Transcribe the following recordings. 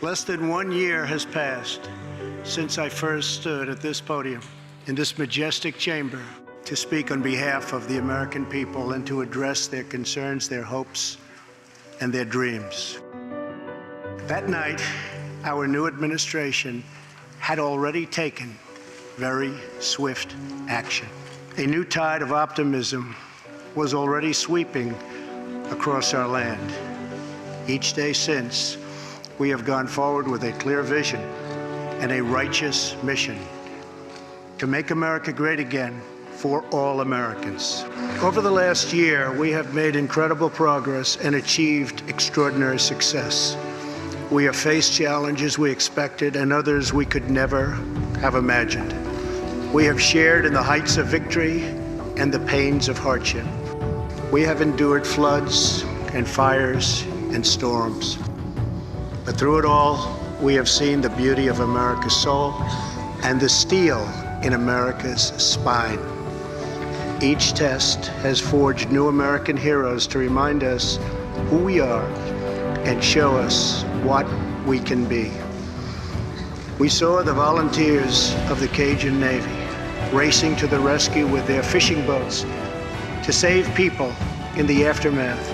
Less than 1 year has passed since I first stood at this podium, in this majestic chamber, to speak on behalf of the American people and to address their concerns, their hopes, and their dreams. That night, our new administration had already taken very swift action. A new tide of optimism was already sweeping across our land. Each day since, we have gone forward with a clear vision and a righteous mission to make America great again for all Americans. Over the last year, we have made incredible progress and achieved extraordinary success. We have faced challenges we expected and others we could never have imagined. We have shared in the heights of victory and the pains of hardship. We have endured floods and fires and storms. But through it all, we have seen the beauty of America's soul and the steel in America's spine. Each test has forged new American heroes to remind us who we are and show us what we can be. We saw the volunteers of the Cajun Navy racing to the rescue with their fishing boats to save people in the aftermath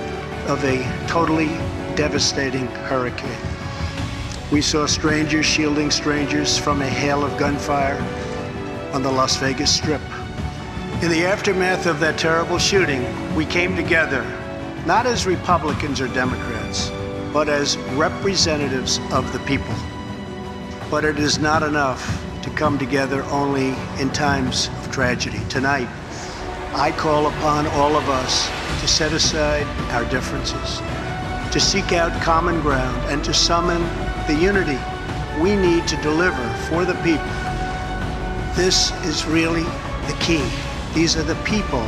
of a totally devastating hurricane. We saw strangers shielding strangers from a hail of gunfire on the Las Vegas Strip. In the aftermath of that terrible shooting, we came together, not as Republicans or Democrats, but as representatives of the people. But it is not enough to come together only in times of tragedy. Tonight, I call upon all of us to set aside our differences, to seek out common ground, and to summon the unity we need to deliver for the people. This is really the key. These are the people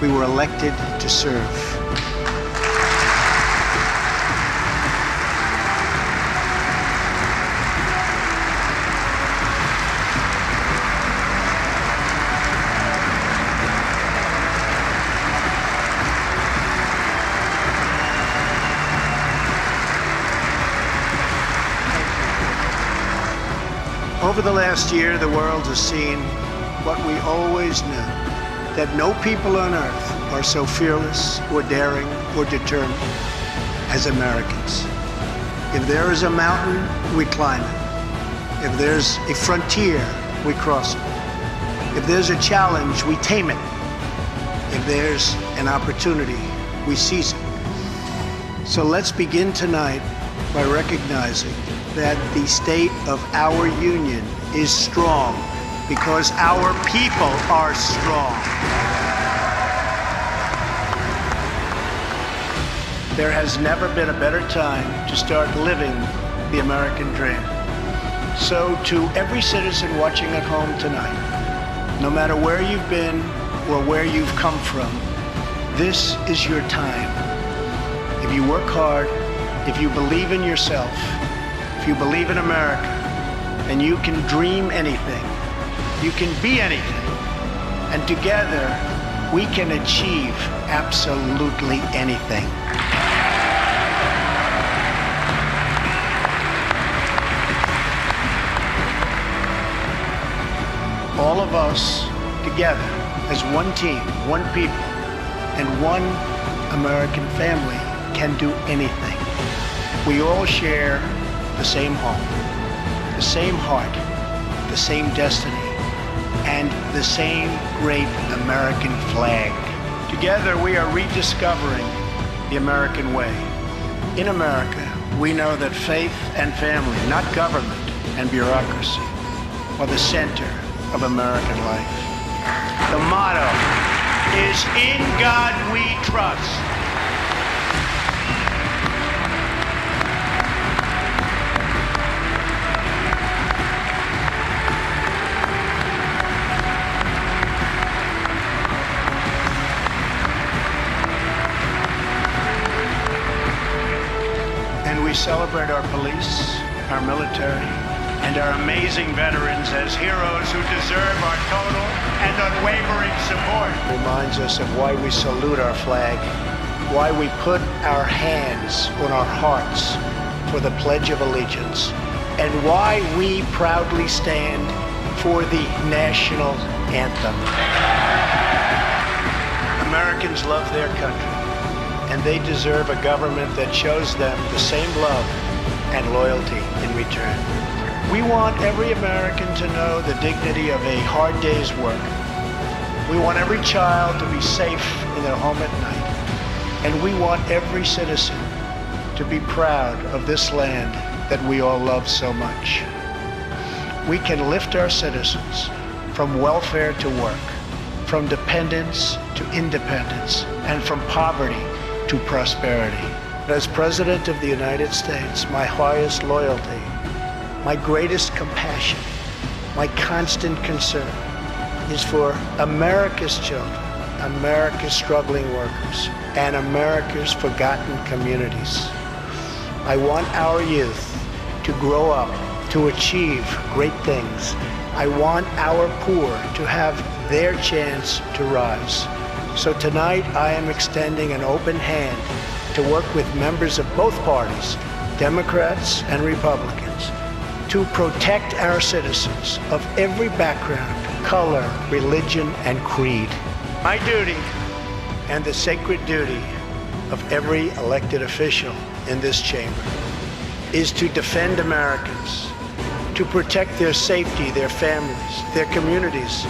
we were elected to serve. Over the last year, the world has seen what we always knew, that no people on earth are so fearless or daring or determined as Americans. If there is a mountain, we climb it. If there's a frontier, we cross it. If there's a challenge, we tame it. If there's an opportunity, we seize it. So let's begin tonight by recognizing that the state of our union is strong because our people are strong. There has never been a better time to start living the American dream. So to every citizen watching at home tonight, no matter where you've been or where you've come from, this is your time. If you work hard, if you believe in yourself, if you believe in America, and you can dream anything, you can be anything, and together we can achieve absolutely anything. All of us together as one team, one people, and one American family can do anything. We all share the same home, the same heart, the same destiny, and the same great American flag. Together, we are rediscovering the American way. In America, we know that faith and family, not government and bureaucracy, are the center of American life. The motto is, "In God we trust." We celebrate our police, our military, and our amazing veterans as heroes who deserve our total and unwavering support. It reminds us of why we salute our flag, why we put our hands on our hearts, for the Pledge of Allegiance and why we proudly stand for the national anthem. Americans love their country, and they deserve a government that shows them the same love and loyalty in return. We want every American to know the dignity of a hard day's work. We want every child to be safe in their home at night. And we want every citizen to be proud of this land that we all love so much. We can lift our citizens from welfare to work, from dependence to independence, and from poverty to prosperity. As President of the United States, my highest loyalty, my greatest compassion, my constant concern is for America's children, America's struggling workers, and America's forgotten communities. I want our youth to grow up, to achieve great things. I want our poor to have their chance to rise. So tonight I am extending an open hand to work with members of both parties, Democrats and Republicans, to protect our citizens of every background, color, religion, and creed. My duty and the sacred duty of every elected official in this chamber is to defend Americans, to protect their safety, their families, their communities,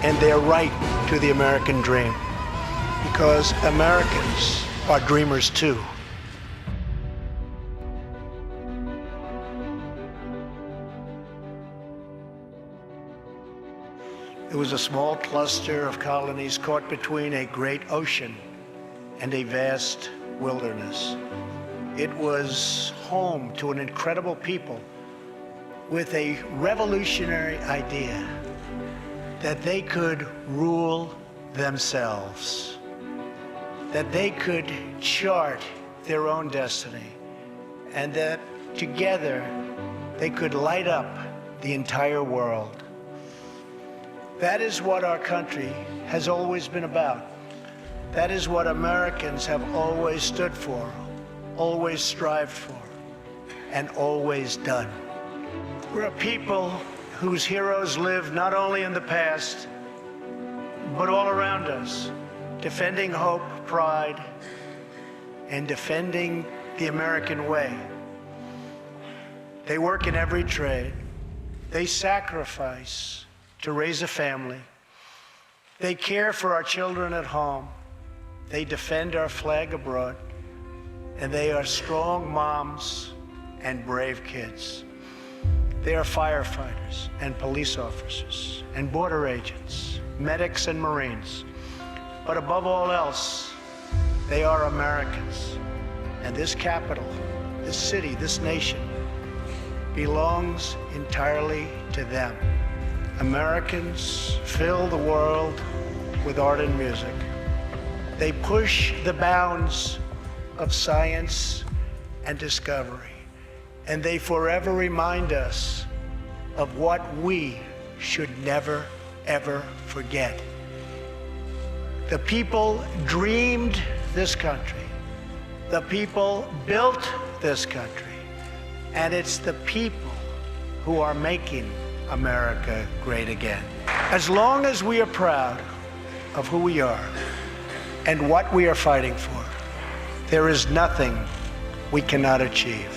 and their right to the American dream. Because Americans are dreamers too. It was a small cluster of colonies caught between a great ocean and a vast wilderness. It was home to an incredible people with a revolutionary idea that they could rule themselves, that they could chart their own destiny, and that together they could light up the entire world. That is what our country has always been about. That is what Americans have always stood for, always strived for, and always done. We're a people whose heroes live not only in the past, but all around us, defending hope, pride, and defending the American way. They work in every trade. They sacrifice to raise a family. They care for our children at home. They defend our flag abroad. And they are strong moms and brave kids. They are firefighters and police officers and border agents, medics and Marines. But above all else, they are Americans. And this capital, this city, this nation belongs entirely to them. Americans fill the world with art and music. They push the bounds of science and discovery, and they forever remind us of what we should never, ever forget. The people dreamed this country. The people built this country. And it's the people who are making America great again. As long as we are proud of who we are and what we are fighting for, there is nothing we cannot achieve.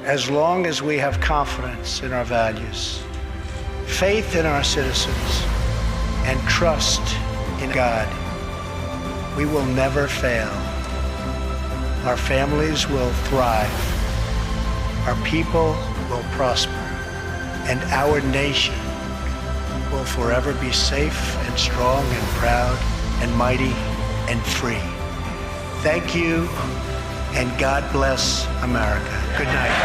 As long as we have confidence in our values, faith in our citizens, and trust in God, we will never fail. Our families will thrive. Our people will prosper. And our nation will forever be safe and strong and proud and mighty and free. Thank you, and God bless America. Good night.